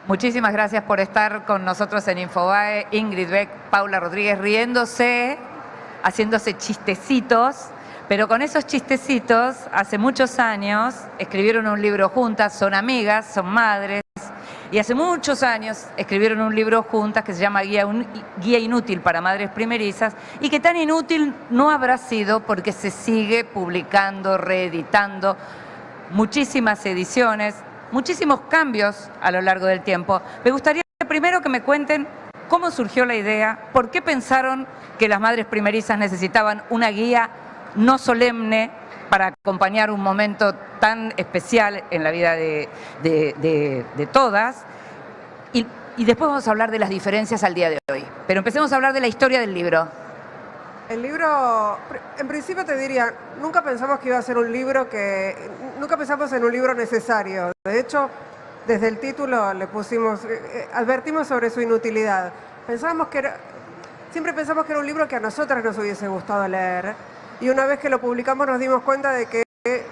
Muchísimas gracias por estar con nosotros en Infobae. Ingrid Beck, Paula Rodríguez, riéndose, haciéndose chistecitos, pero con esos chistecitos, hace muchos años, escribieron un libro juntas, son amigas, son madres, y hace muchos años escribieron un libro juntas que se llama Guía Inútil para Madres Primerizas, y que tan inútil no habrá sido porque se sigue publicando, reeditando, muchísimas ediciones, muchísimos cambios a lo largo del tiempo. Me gustaría primero que me cuenten cómo surgió la idea, por qué pensaron que las madres primerizas necesitaban una guía no solemne para acompañar un momento tan especial en la vida de todas. Y después vamos a hablar de las diferencias al día de hoy. Pero empecemos a hablar de la historia del libro. El libro, en principio te diría, nunca pensamos que iba a ser un libro nunca pensamos en un libro necesario. De hecho, desde el título le pusimos, advertimos sobre su inutilidad. Siempre pensamos que era un libro que a nosotras nos hubiese gustado leer. Y una vez que lo publicamos nos dimos cuenta de que,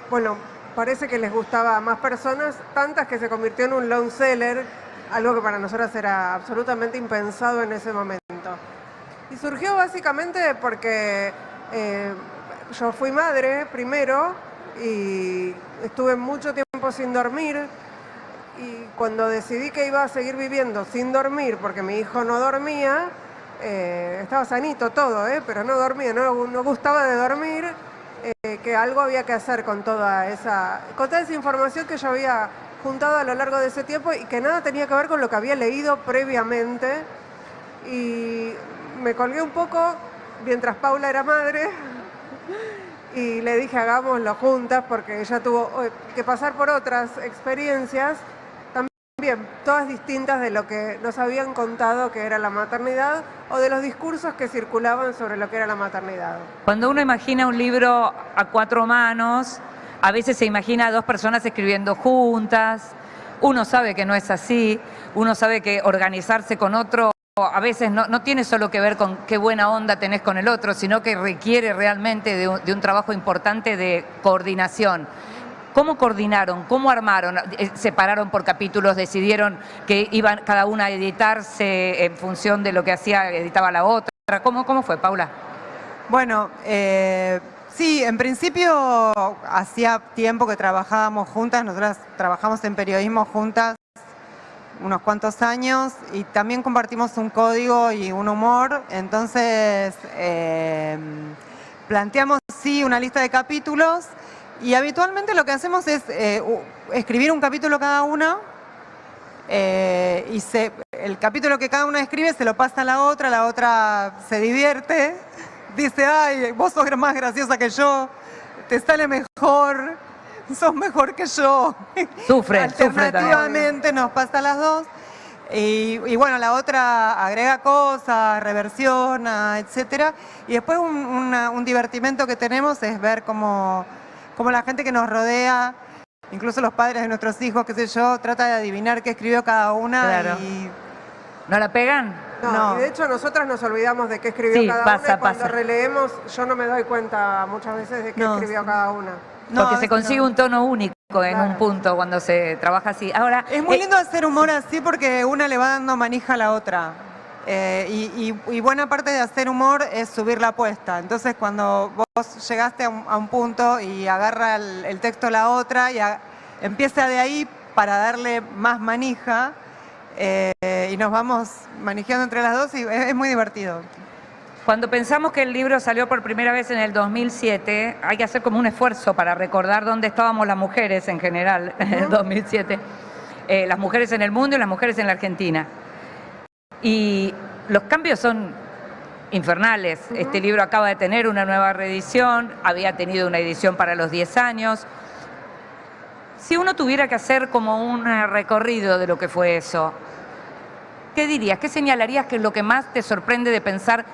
bueno, parece que les gustaba a más personas, tantas que se convirtió en un long seller, algo que para nosotras era absolutamente impensado en ese momento. Y surgió básicamente porque yo fui madre primero y estuve mucho tiempo sin dormir, y cuando decidí que iba a seguir viviendo sin dormir porque mi hijo no dormía, estaba sanito todo, pero no dormía, no gustaba de dormir, que algo había que hacer con toda esa información que yo había juntado a lo largo de ese tiempo y que nada tenía que ver con lo que había leído previamente. Y me colgué un poco mientras Paula era madre y le dije hagámoslo juntas porque ella tuvo que pasar por otras experiencias también, todas distintas de lo que nos habían contado que era la maternidad o de los discursos que circulaban sobre lo que era la maternidad. Cuando uno imagina un libro a cuatro manos, a veces se imagina a dos personas escribiendo juntas, uno sabe que no es así, uno sabe que organizarse con otro a veces no tiene solo que ver con qué buena onda tenés con el otro, sino que requiere realmente de un trabajo importante de coordinación. ¿Cómo coordinaron? ¿Cómo armaron? ¿Separaron por capítulos? ¿Decidieron que iban cada una a editarse en función de lo que editaba la otra? ¿Cómo fue, Paula? Bueno, sí, en principio hacía tiempo que trabajábamos juntas, nosotras trabajamos en periodismo juntas unos cuantos años y también compartimos un código y un humor, entonces planteamos sí una lista de capítulos y habitualmente lo que hacemos es escribir un capítulo cada una y el capítulo que cada una escribe se lo pasa a la otra se divierte, dice, ay, vos sos más graciosa que yo, te sale mejor, sos mejor que yo. Alternativamente nos pasa a las dos. Y bueno, la otra agrega cosas, reversiona, etcétera. Y después un divertimento que tenemos es ver cómo la gente que nos rodea, incluso los padres de nuestros hijos, qué sé yo, trata de adivinar qué escribió cada una. Claro. Y ¿No la pegan? No, y de hecho nosotras nos olvidamos de qué escribió cada una y cuando releemos yo no me doy cuenta muchas veces de qué escribió cada una. Porque se consigue un tono único en un punto cuando se trabaja así. Ahora, es muy lindo hacer humor así porque una le va dando manija a la otra. Y buena parte de hacer humor es subir la apuesta. Entonces cuando vos llegaste a un punto y agarra el texto la otra y empieza de ahí para darle más manija y nos vamos manijeando entre las dos y es muy divertido. Cuando pensamos que el libro salió por primera vez en el 2007, hay que hacer como un esfuerzo para recordar dónde estábamos las mujeres en general en el 2007. Las mujeres en el mundo y las mujeres en la Argentina. Y los cambios son infernales. Este libro acaba de tener una nueva reedición, había tenido una edición para los 10 años. Si uno tuviera que hacer como un recorrido de lo que fue eso, ¿qué dirías? ¿Qué señalarías que es lo que más te sorprende de pensar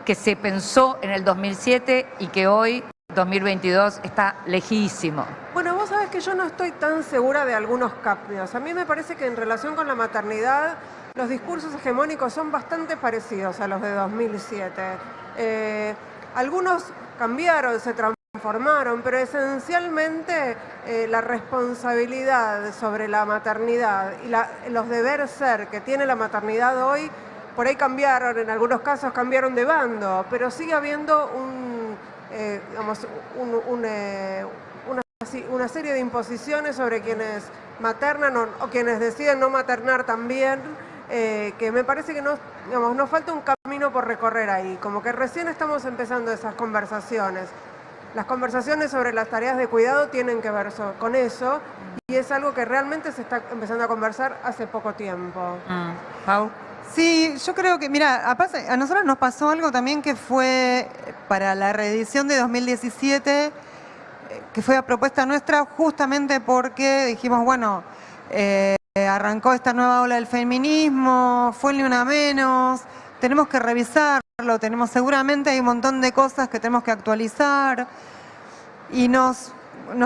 que se pensó en el 2007 y que hoy, 2022, está lejísimo? Bueno, vos sabés que yo no estoy tan segura de algunos cambios. A mí me parece que en relación con la maternidad, los discursos hegemónicos son bastante parecidos a los de 2007. Algunos cambiaron, se transformaron transformaron, pero esencialmente la responsabilidad sobre la maternidad y los deberes ser que tiene la maternidad hoy, por ahí cambiaron, en algunos casos cambiaron de bando, pero sigue habiendo una serie de imposiciones sobre quienes maternan o quienes deciden no maternar también, que me parece que nos falta un camino por recorrer ahí, como que recién estamos empezando esas conversaciones. Las conversaciones sobre las tareas de cuidado tienen que ver con eso, y es algo que realmente se está empezando a conversar hace poco tiempo. Pau. Sí, yo creo que, mira, a nosotros nos pasó algo también que fue para la reedición de 2017, que fue a propuesta nuestra justamente porque dijimos, bueno, arrancó esta nueva ola del feminismo, fue ni una menos, tenemos que revisarlo, seguramente hay un montón de cosas que tenemos que actualizar, y nos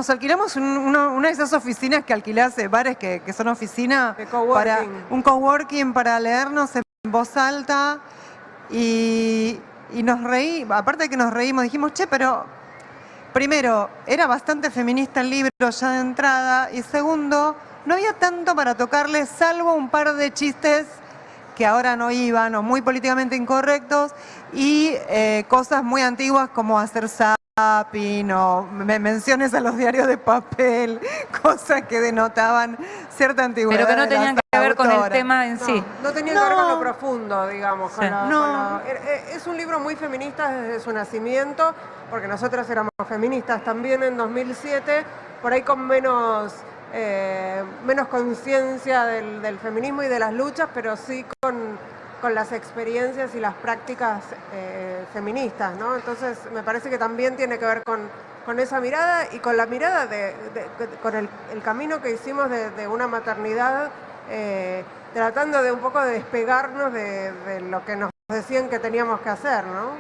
alquilamos una de esas oficinas que alquilás, bares que son oficina, para un coworking para leernos en voz alta, y nos aparte de que nos reímos, dijimos, che, pero primero, era bastante feminista el libro ya de entrada, y segundo, no había tanto para tocarle, salvo un par de chistes que ahora no iban, o muy políticamente incorrectos, y cosas muy antiguas como hacer zapping, o menciones a los diarios de papel, cosas que denotaban cierta antigüedad. Pero que no tenían que ver con el tema en sí. No tenía que ver con lo profundo, digamos. Sí. Es un libro muy feminista desde su nacimiento, porque nosotras éramos feministas también en 2007, por ahí con menos conciencia del feminismo y de las luchas, pero sí con las experiencias y las prácticas feministas, ¿no? Entonces me parece que también tiene que ver con esa mirada y con la mirada con el camino que hicimos de una maternidad, tratando de un poco de despegarnos de lo que nos decían que teníamos que hacer, ¿no?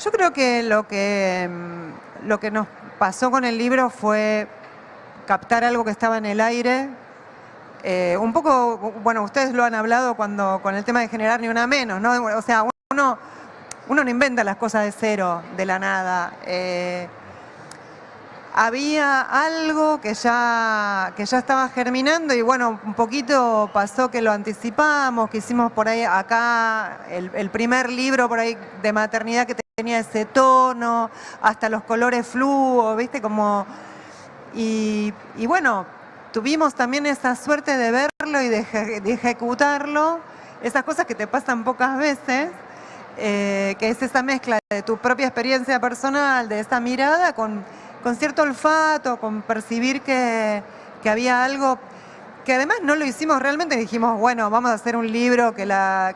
Yo creo que lo que nos pasó con el libro fue captar algo que estaba en el aire. Un poco, bueno, ustedes lo han hablado con el tema de generar ni una menos, ¿no? O sea, uno no inventa las cosas de cero, de la nada. Había algo que ya estaba germinando, y bueno, un poquito pasó que lo anticipamos, que hicimos por ahí acá el primer libro por ahí de maternidad que tenía ese tono, hasta los colores fluo, ¿viste? Y bueno, tuvimos también esa suerte de verlo y de ejecutarlo, esas cosas que te pasan pocas veces, que es esa mezcla de tu propia experiencia personal, de esa mirada con cierto olfato, con percibir que había algo que además no lo hicimos realmente. Dijimos, bueno, vamos a hacer un libro que la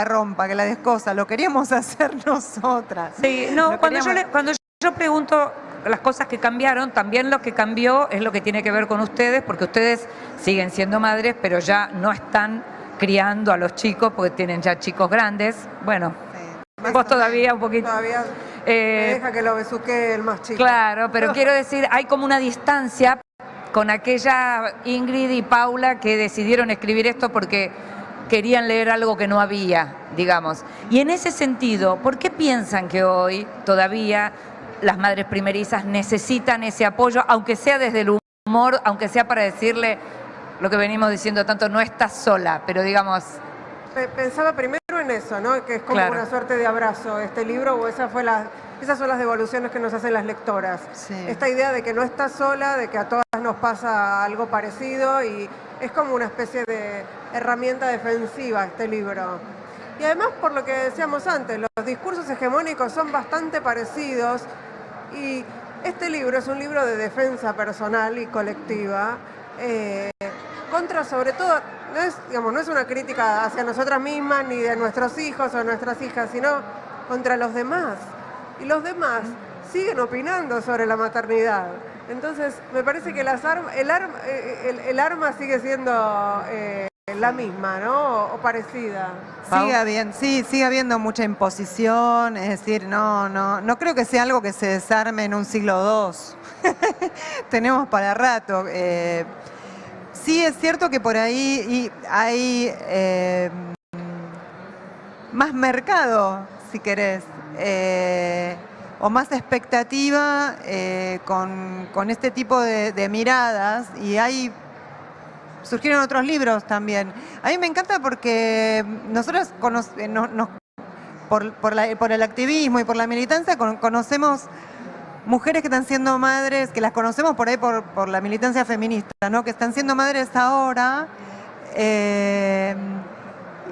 rompa, que la descosa. Lo queríamos hacer nosotras. Sí, no, cuando yo pregunto las cosas que cambiaron, también lo que cambió es lo que tiene que ver con ustedes, porque ustedes siguen siendo madres, pero ya no están criando a los chicos porque tienen ya chicos grandes. Bueno, sí, vos todavía un poquito. Todavía me deja que lo besuque el más chico. Claro, pero quiero decir, hay como una distancia con aquella Ingrid y Paula que decidieron escribir esto porque querían leer algo que no había, digamos. Y en ese sentido, ¿por qué piensan que hoy todavía las madres primerizas necesitan ese apoyo, aunque sea desde el humor, aunque sea para decirle lo que venimos diciendo tanto, no estás sola, pero digamos... Pensaba primero en eso, ¿no? Que es como una suerte de abrazo este libro, o esas son las devoluciones que nos hacen las lectoras. Sí. Esta idea de que no estás sola, de que a todas nos pasa algo parecido, y es como una especie de herramienta defensiva este libro. Y además, por lo que decíamos antes, los discursos hegemónicos son bastante parecidos, y este libro es un libro de personal y colectiva, contra sobre todo, no es una crítica hacia nosotras mismas, ni de nuestros hijos o nuestras hijas, sino contra los demás. Y los demás siguen opinando sobre la maternidad. Entonces, me parece que el arma sigue siendo la misma, ¿no? O parecida. Sigue habiendo mucha imposición, es decir, no creo que sea algo que se desarme en un siglo II. Tenemos para rato. Sí es cierto que por ahí hay más mercado, si querés, o más expectativa con este tipo de miradas, y surgieron otros libros también. A mí me encanta porque nosotros por el activismo y por la militancia conocemos mujeres que están siendo madres, que las conocemos por ahí por la militancia feminista, ¿no? Que están siendo madres ahora,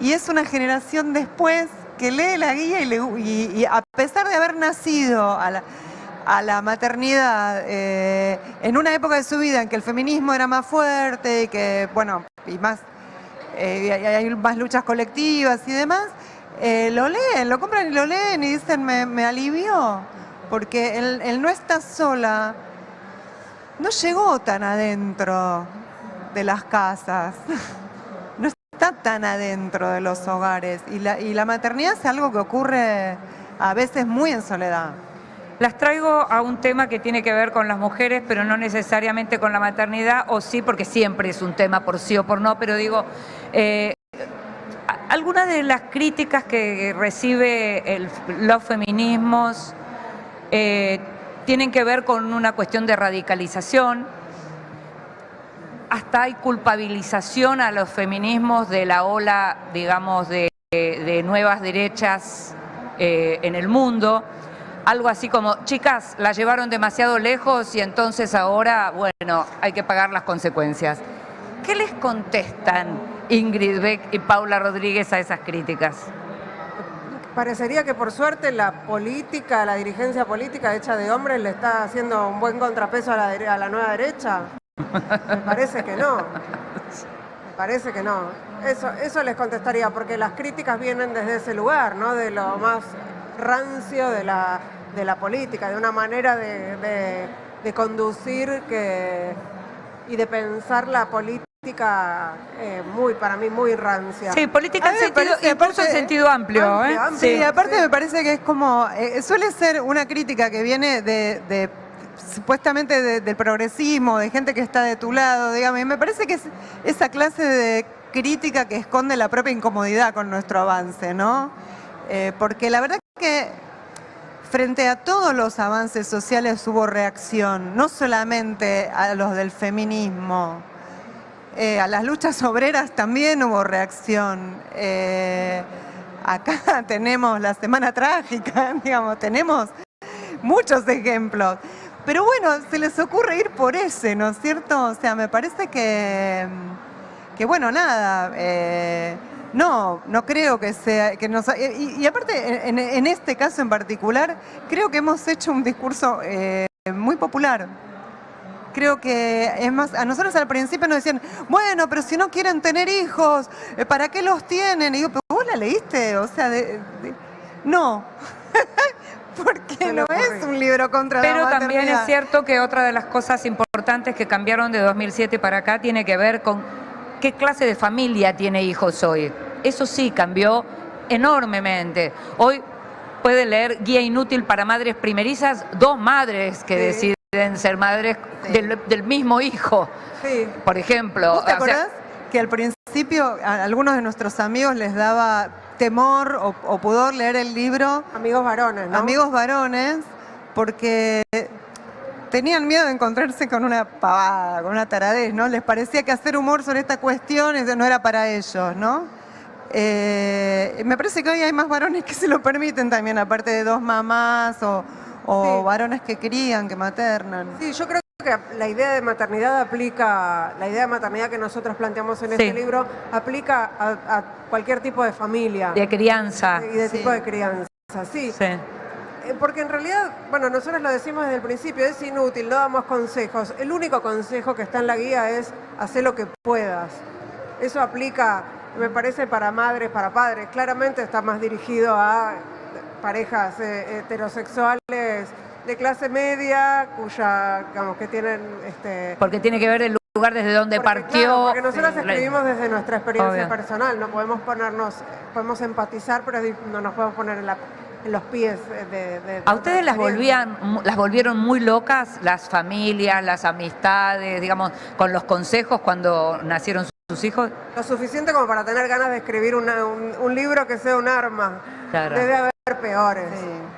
y es una generación después que lee la guía y a pesar de haber nacido a la maternidad en una época de su vida en que el feminismo era más fuerte y que, bueno, y más hay más luchas colectivas y demás, lo leen, lo compran y lo leen y dicen, me alivió, porque él no está sola, no llegó tan adentro de las casas, no está tan adentro de los hogares, y la maternidad es algo que ocurre a veces muy en soledad. Las traigo a un tema que tiene que ver con las mujeres, pero no necesariamente con la maternidad, o sí, porque siempre es un tema por sí o por no, pero digo, algunas de las críticas que recibe los feminismos tienen que ver con una cuestión de radicalización. Hasta hay culpabilización a los feminismos de la ola, digamos, de nuevas derechas en el mundo. Algo así como, chicas, la llevaron demasiado lejos y entonces ahora, bueno, hay que pagar las consecuencias. ¿Qué les contestan Ingrid Beck y Paula Rodríguez a esas críticas? Parecería que por suerte la política, la dirigencia política hecha de hombres le está haciendo un buen contrapeso a la nueva derecha. Me parece que no. Me parece que no. Eso les contestaría, porque las críticas vienen desde ese lugar, ¿no? De lo más rancio de la política, de una manera de conducir y de pensar la política para mí muy rancia. Sí, política en sentido, incluso en sentido amplio. Amplio, sí, aparte sí. me parece que es como, suele ser una crítica que viene supuestamente del progresismo, de gente que está de tu lado, digamos, y me parece que es esa clase de crítica que esconde la propia incomodidad con nuestro avance, ¿no? Porque la verdad que frente a todos los avances sociales hubo reacción, no solamente a los del feminismo, a las luchas obreras también hubo reacción. Acá tenemos la Semana Trágica, digamos, tenemos muchos ejemplos. Pero bueno, se les ocurre ir por ese, ¿no es cierto? O sea, me parece que bueno, nada, no creo que sea, y aparte, en este caso en particular, creo que hemos hecho un discurso muy popular. Creo que, es más, a nosotros al principio nos decían, bueno, pero si no quieren tener hijos, ¿para qué los tienen? Y digo, pero vos la leíste, o sea, no. Porque no es un libro contra la maternidad. Pero también es cierto que otra de las cosas importantes que cambiaron de 2007 para acá tiene que ver con qué clase de familia tiene hijos hoy. Eso sí cambió enormemente. Hoy puede leer Guía Inútil para Madres Primerizas, 2 madres que deciden ser madres del mismo hijo, por ejemplo. ¿Vos te acordás que al principio a algunos de nuestros amigos les daba temor o pudor leer el libro? Amigos varones, ¿no? Amigos varones, porque tenían miedo de encontrarse con una pavada, con una taradez, ¿no? Les parecía que hacer humor sobre esta cuestión no era para ellos, ¿no? Me parece que hoy hay más varones que se lo permiten también, aparte de 2 mamás o varones que crían, que maternan. Sí, yo creo que la idea de maternidad la idea de maternidad que nosotros planteamos en este libro aplica a cualquier tipo de familia. De crianza. Y de tipo de crianza, sí. Porque en realidad, bueno, nosotros lo decimos desde el principio, es inútil, no damos consejos. El único consejo que está en la guía es hacer lo que puedas. Eso aplica, me parece, para madres, para padres. Claramente está más dirigido a parejas heterosexuales de clase media, digamos, que tienen... Porque tiene que ver el lugar desde donde partió. Claro, porque nosotros escribimos desde nuestra experiencia personal, no podemos podemos empatizar, pero no nos podemos poner en los pies de ¿A ustedes las volvieron muy locas las familias, las amistades, digamos, con los consejos cuando nacieron sus hijos? Lo suficiente como para tener ganas de escribir un libro que sea un arma. Claro. Debe haber peores,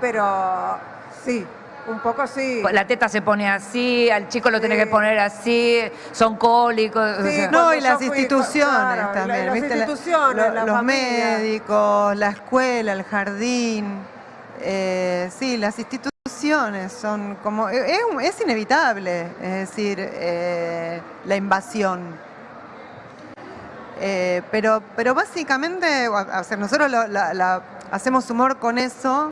pero Sí, un poco sí. La teta se pone así, al chico lo tiene Sí. que poner así, son cólicos. Sí, o sea. No, cuando y las yo fui, instituciones claro, también, las ¿viste? instituciones, la los familia. médicos, la escuela, el jardín. Sí, las instituciones son como... Es inevitable, es decir, la invasión. Pero básicamente, o sea, nosotros hacemos humor con eso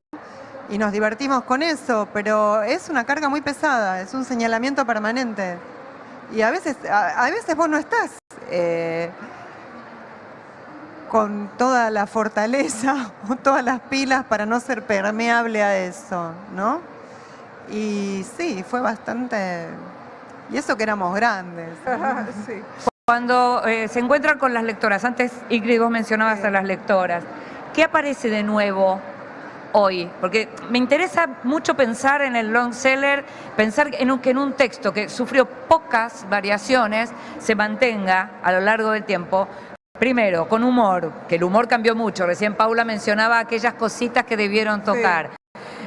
y nos divertimos con eso, pero es una carga muy pesada, es un señalamiento permanente. Y a veces vos no estás con toda la fortaleza o todas las pilas para no ser permeable a eso, ¿no? Y sí, fue bastante... Y eso que éramos grandes. Sí. Cuando se encuentran con las lectoras, antes Ingrid vos mencionabas a las lectoras, ¿qué aparece de nuevo hoy? Porque me interesa mucho pensar en el long seller, pensar que en un texto que sufrió pocas variaciones se mantenga a lo largo del tiempo. Primero, con humor, que el humor cambió mucho. Recién Paula mencionaba aquellas cositas que debieron tocar.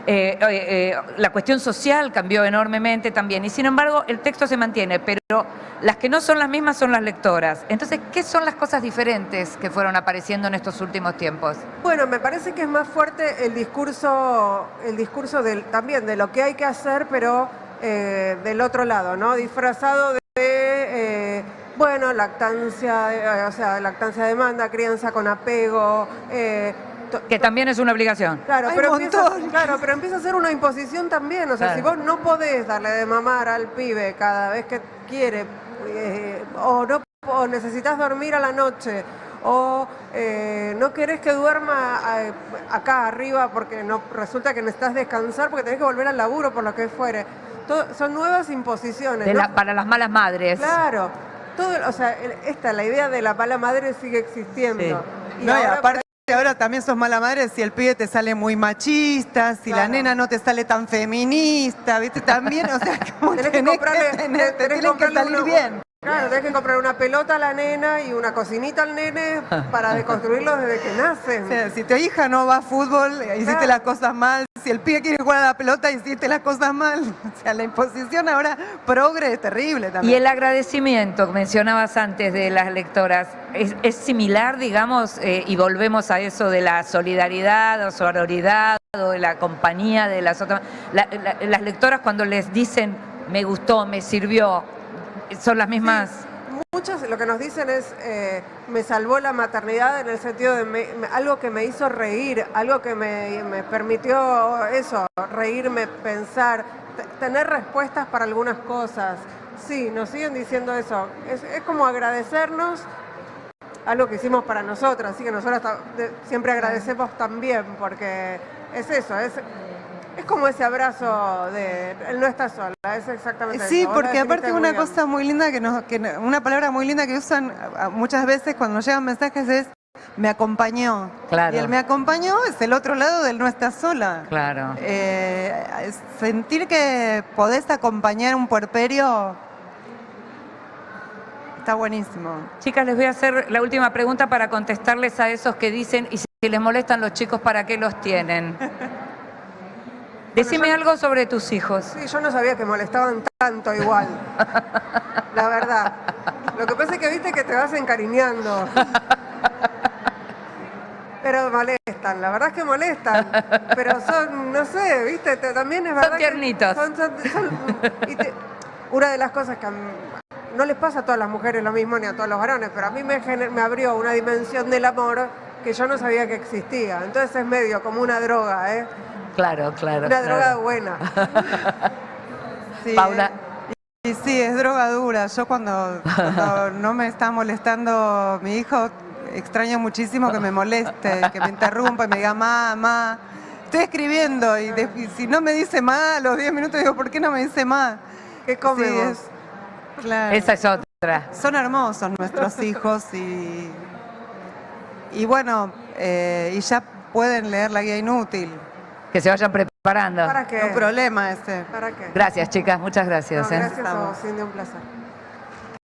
La cuestión social cambió enormemente también y sin embargo el texto se mantiene, pero las que no son las mismas son las lectoras. Entonces, ¿qué son las cosas diferentes que fueron apareciendo en estos últimos tiempos? Bueno, me parece que es más fuerte el discurso también de lo que hay que hacer, pero del otro lado, ¿no? Disfrazado de, bueno, lactancia, o sea, lactancia de demanda, crianza con apego, Que también es una obligación. Claro, Hay pero un montón. pero empieza a ser una imposición también. O sea, Claro. si vos no podés darle de mamar al pibe cada vez que quiere, o necesitas dormir a la noche, o no querés que duerma acá arriba porque no resulta que necesitas descansar porque tenés que volver al laburo por lo que fuere. Son nuevas imposiciones. ¿No? Para las malas madres. Claro. O sea, la idea de la mala madre sigue existiendo. Sí. Y No, y ahora aparte ahora también sos mala madre si el pibe te sale muy machista, si la Claro. nena no te sale tan feminista, ¿viste? También, o sea, como Tenés que comprarle- te tienen que salir bien. Claro, tenés que comprar una pelota a la nena y una cocinita al nene para deconstruirlo desde que nacen. O sea, si tu hija no va a fútbol, hiciste Claro. las cosas mal. Si el pibe quiere jugar a la pelota, hiciste las cosas mal. O sea, la imposición ahora progre es terrible Y también. el agradecimiento que mencionabas antes de las lectoras, ¿es similar, digamos, y volvemos a eso de la solidaridad o sororidad o de la compañía de las otras? Las lectoras cuando les dicen, me gustó, me sirvió, son las mismas... Muchas lo que nos dicen es, me salvó la maternidad en el sentido de algo que me hizo reír, algo que me permitió eso, reírme, pensar, tener respuestas para algunas cosas. Sí, nos siguen diciendo eso. Es como agradecernos algo que hicimos para nosotros, así que nosotros siempre agradecemos también, porque es eso, es como ese abrazo de él no está sola, es exactamente Sí, eso. Vos la porque aparte definiste una muy bien. cosa muy linda una palabra muy linda que usan muchas veces cuando nos llegan mensajes es me acompañó. Claro. Y el me acompañó es el otro lado del no estás sola. Claro. Sentir que podés acompañar un puerperio está buenísimo. Chicas, les voy a hacer la última pregunta para contestarles a esos que dicen, y si les molestan los chicos, ¿para qué los tienen? Decime algo sobre tus hijos. Sí, yo no sabía que molestaban tanto igual. La verdad. Lo que pasa es que viste que te vas encariñando. Pero molestan, la verdad es que molestan. Pero son, no sé, viste, también es verdad. Tiernitos. Una de las cosas que no les pasa a todas las mujeres lo mismo ni a todos los varones, pero a mí me abrió una dimensión del amor que yo no sabía que existía. Entonces es medio como una droga, ¿eh? Claro. Una droga buena. Sí, Paula. Y sí, es droga dura. Yo cuando no me está molestando mi hijo, extraño muchísimo que me moleste, que me interrumpa y me diga, mamá, estoy escribiendo y si no me dice más a los 10 minutos digo, ¿por qué no me dice más? ¿Qué comemos? Claro. Esa es otra. Son hermosos nuestros hijos y bueno, y ya pueden leer la guía inútil. Que se vayan preparando. ¿Para qué? No problema ese. ¿Para qué? Gracias, chicas. Muchas gracias. No, ¿eh? gracias a vos, Cindy, un placer.